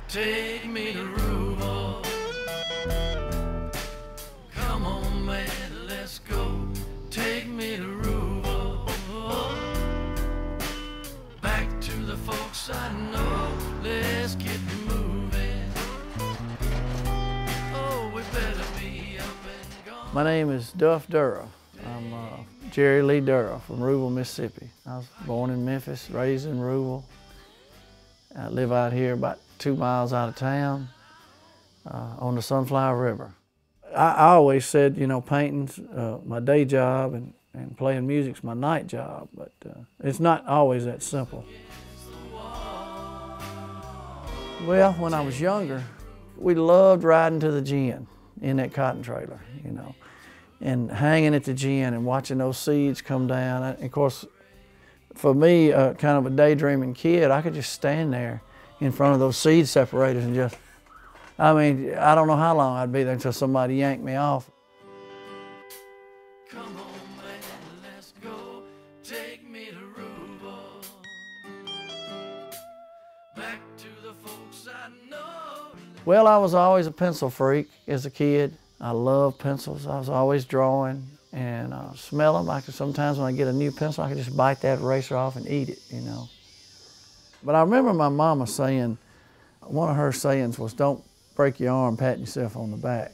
Take me to Rubel. Come on, man, let's go. Take me to Rubel. Back to the folks I know. Let's get moving. Oh, we better be up and gone. My name is Duff Durra. I'm Jerry Lee Durra from Rubel, Mississippi. I was born in Memphis, raised in Rubel. I live out here about 2 miles out of town on the Sunflower River. I always said, you know, painting's my day job and playing music's my night job, but it's not always that simple. Well, when I was younger, we loved riding to the gin in that cotton trailer, you know, and hanging at the gin and watching those seeds come down. And of course, for me, kind of a daydreaming kid, I could just stand there in front of those seed separators and just, I mean, I don't know how long I'd be there until somebody yanked me off. Come on, man, let's go. Take me to Rubel. Back to the folks I know. Well, I was always a pencil freak as a kid. I loved pencils. I was always drawing and smell them. Sometimes when I get a new pencil, I could just bite that eraser off and eat it, you know. But I remember my mama saying, one of her sayings was, don't break your arm patting yourself on the back.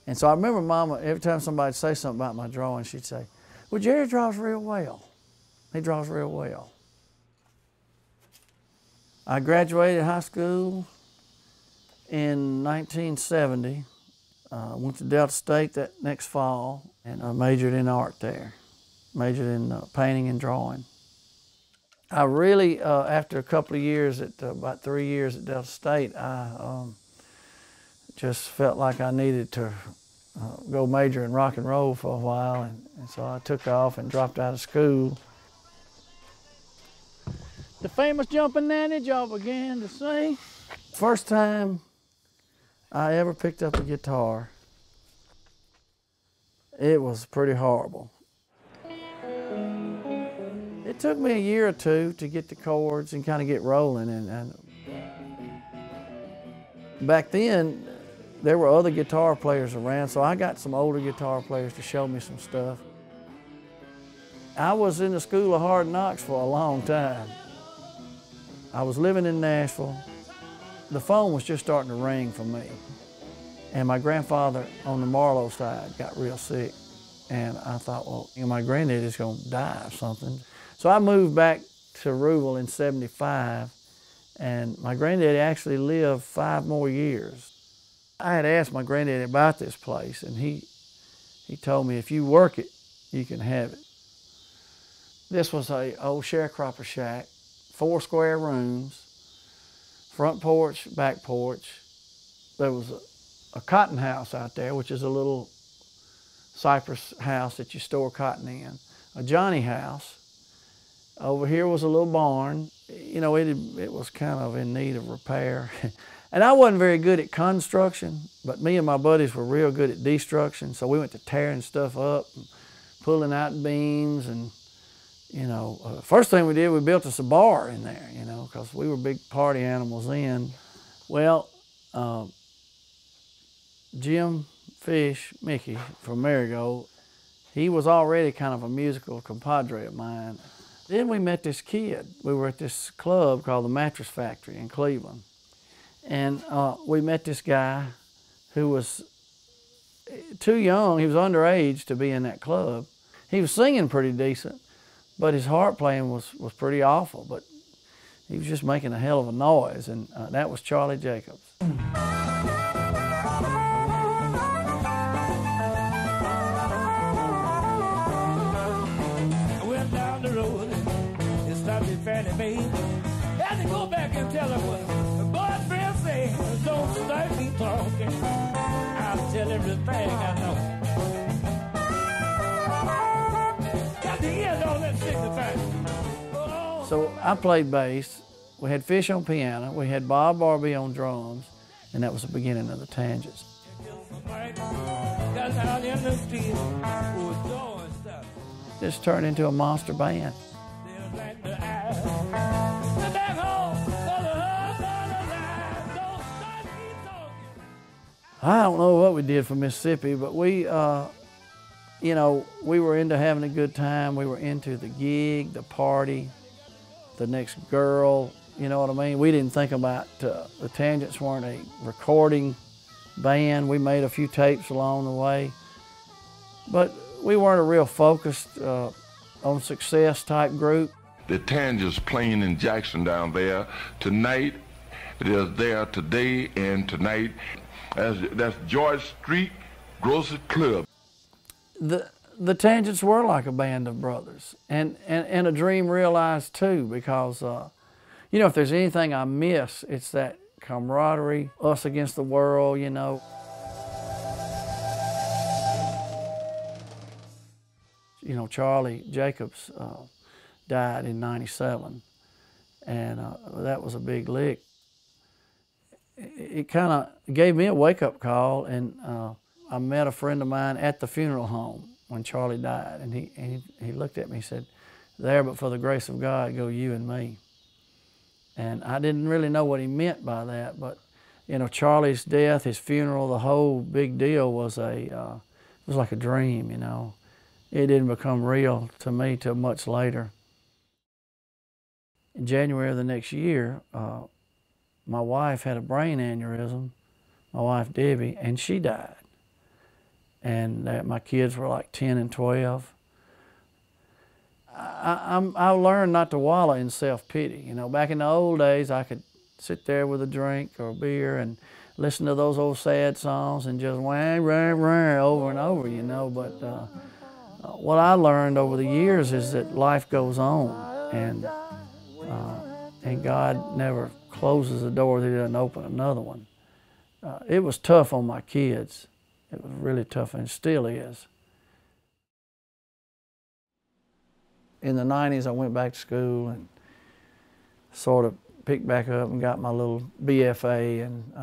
And so I remember Mama, every time somebody would say something about my drawing, she'd say, well, Jerry draws real well. He draws real well. I graduated high school in 1970. Went to Delta State that next fall, and I majored in art there. Majored in painting and drawing. I really, after a couple of years, about 3 years at Delta State, I just felt like I needed to go major in rock and roll for a while, and so I took off and dropped out of school. The famous Jumpin' Nanny job began to sing. First time I ever picked up a guitar, it was pretty horrible. It took me a year or two to get the chords and kind of get rolling. And back then, there were other guitar players around, so I got some older guitar players to show me some stuff. I was in the School of Hard Knocks for a long time. I was living in Nashville. The phone was just starting to ring for me. And my grandfather on the Marlowe side got real sick. And I thought, well, you know, my granddaddy's gonna die or something. So I moved back to Rubel in '75, and my granddaddy actually lived 5 more years. I had asked my granddaddy about this place, and he told me, if you work it, you can have it. This was a old sharecropper shack, 4 square rooms, front porch, back porch. There was a cotton house out there, which is a little cypress house that you store cotton in, a Johnny house. Over here was a little barn. You know, it was kind of in need of repair. And I wasn't very good at construction, but me and my buddies were real good at destruction. So we went to tearing stuff up, and pulling out beams, and, you know, first thing we did, we built us a bar in there, you know, because we were big party animals then. Well, Jim Fish, Mickey from Marigold, he was already kind of a musical compadre of mine. Then we met this kid. We were at this club called the Mattress Factory in Cleveland. And we met this guy who was too young. He was underage to be in that club. He was singing pretty decent, but his harp playing was pretty awful. But he was just making a hell of a noise, and that was Charlie Jacobs. Fanny Mae, had to go back and tell her what boyfriend say. Don't start me talking, I'll tell everything I know. Got the end on that signifier. So I played bass. We had Fish on piano. We had Bob Barbie on drums, and that was the beginning of the Tangents. This turned into a monster band. I don't know what we did for Mississippi, but we, you know, we were into having a good time. We were into the gig, the party, the next girl, you know what I mean? We didn't think about, the Tangents weren't a recording band. We made a few tapes along the way, but we weren't a real focused on success type group. The Tangents playing in Jackson down there tonight. It is there today and tonight. That's George Street Grocery Club. The Tangents were like a band of brothers, and a dream realized too, because you know, if there's anything I miss, it's that camaraderie, us against the world, you know. You know, Charlie Jacobs died in '97, and that was a big lick. It kind of gave me a wake-up call, and I met a friend of mine at the funeral home when Charlie died, and he looked at me and said, "There, but for the grace of God, go you and me." And I didn't really know what he meant by that, but you know, Charlie's death, his funeral, the whole big deal was it was like a dream, you know. It didn't become real to me till much later. In January of the next year, my wife had a brain aneurysm, my wife Debbie, and she died. And my kids were like 10 and 12. I learned not to wallow in self-pity. You know, back in the old days, I could sit there with a drink or a beer and listen to those old sad songs and just wah, rah, rah, over and over, you know. But what I learned over the years is that life goes on, and God never closes a door that He doesn't open another one. It was tough on my kids. It was really tough, and still is. In the 90s, I went back to school and sort of picked back up and got my little BFA, and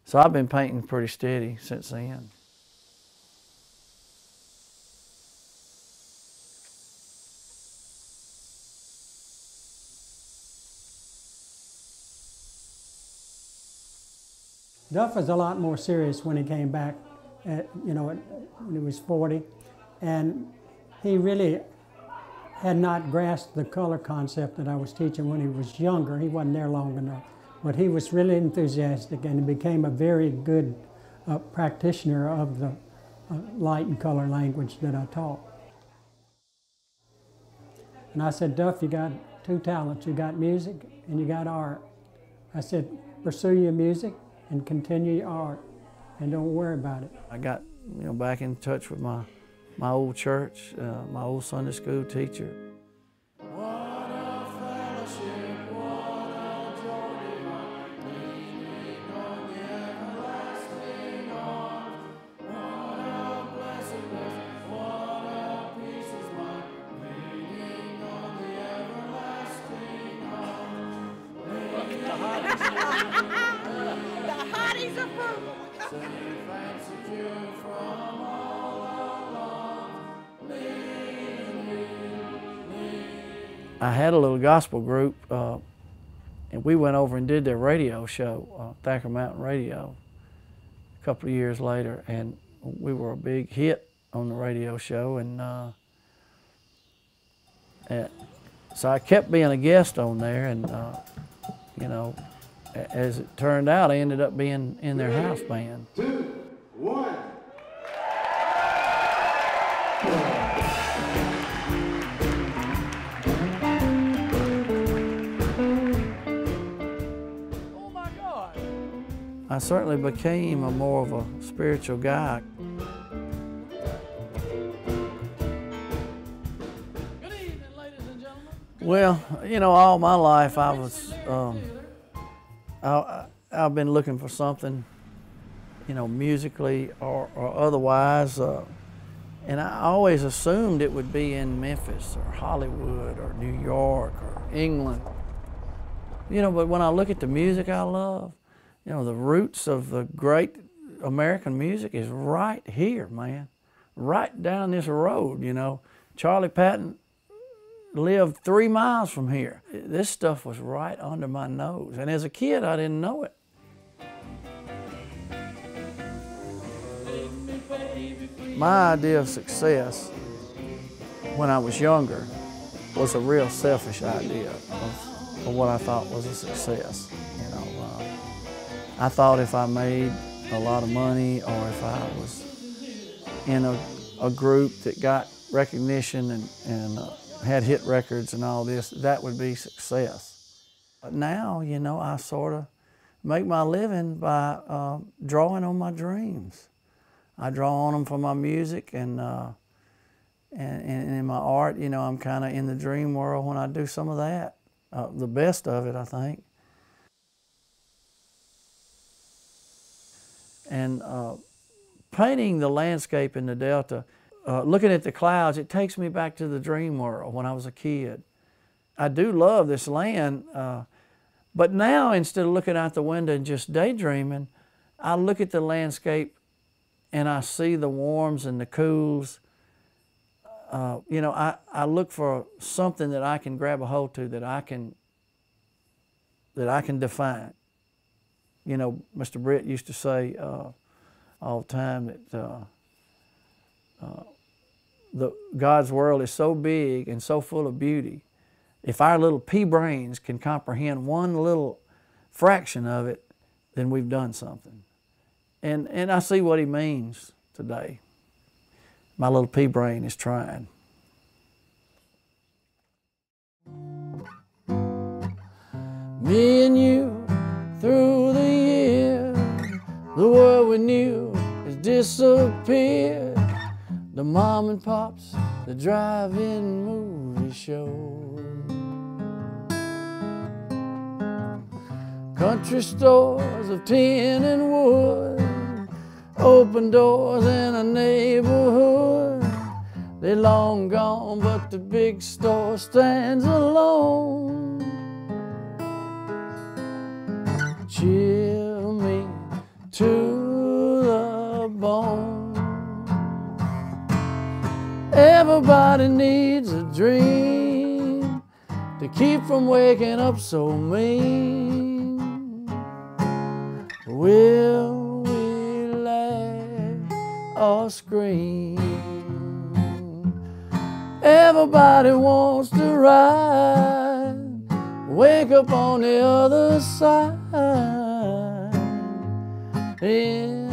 so I've been painting pretty steady since then. Duff was a lot more serious when he came back, you know, when he was 40, and he really had not grasped the color concept that I was teaching when he was younger. He wasn't there long enough, but he was really enthusiastic, and he became a very good practitioner of the light and color language that I taught. And I said, "Duff, you got two talents. You got music and you got art." I said, "Pursue your music and continue your art, and don't worry about it." I got, you know, back in touch with my old church, my old Sunday school teacher. What a fellowship, what a joy divine, leaning on the everlasting arms. What a blessedness, what a peace is mine, leaning on the everlasting arms. The hotties approval. Safe and secure from all alarms. I had a little gospel group, and we went over and did their radio show, Thacker Mountain Radio, a couple of years later, and we were a big hit on the radio show, and so I kept being a guest on there, and you know, as it turned out, I ended up being in their house band. 2, 1. Oh my God! I certainly became a more of a spiritual guy. Good evening, ladies and gentlemen. Well, you know, all my life I was, I've been looking for something, you know, musically or otherwise, and I always assumed it would be in Memphis or Hollywood or New York or England. You know, but when I look at the music I love, you know, the roots of the great American music is right here, man, right down this road, you know. Charlie Patton lived 3 miles from here. This stuff was right under my nose, and as a kid, I didn't know it. My idea of success when I was younger was a real selfish idea of what I thought was a success. You know, I thought if I made a lot of money, or if I was in a group that got recognition and had hit records and all this, that would be success. But now, you know, I sort of make my living by drawing on my dreams. I draw on them for my music and in my art. You know, I'm kind of in the dream world when I do some of that. The best of it, I think. And painting the landscape in the Delta, looking at the clouds, it takes me back to the dream world when I was a kid. I do love this land, but now instead of looking out the window and just daydreaming, I look at the landscape and I see the warms and the cools. You know, I look for something that I can grab a hold to, that I can define. You know, Mr. Britt used to say all the time that God's world is so big and so full of beauty. If our little pea brains can comprehend one little fraction of it, then we've done something. And I see what he means today. My little pea brain is trying. Me and you, through the year, the world we knew has disappeared. The mom and pops, the drive-in movie shows, country stores of tin and wood, open doors in a neighborhood. They're long gone, but the big store stands alone. Chill me to the bone. Everybody needs a dream to keep from waking up so mean. Will we laugh or scream? Everybody wants to ride, wake up on the other side. In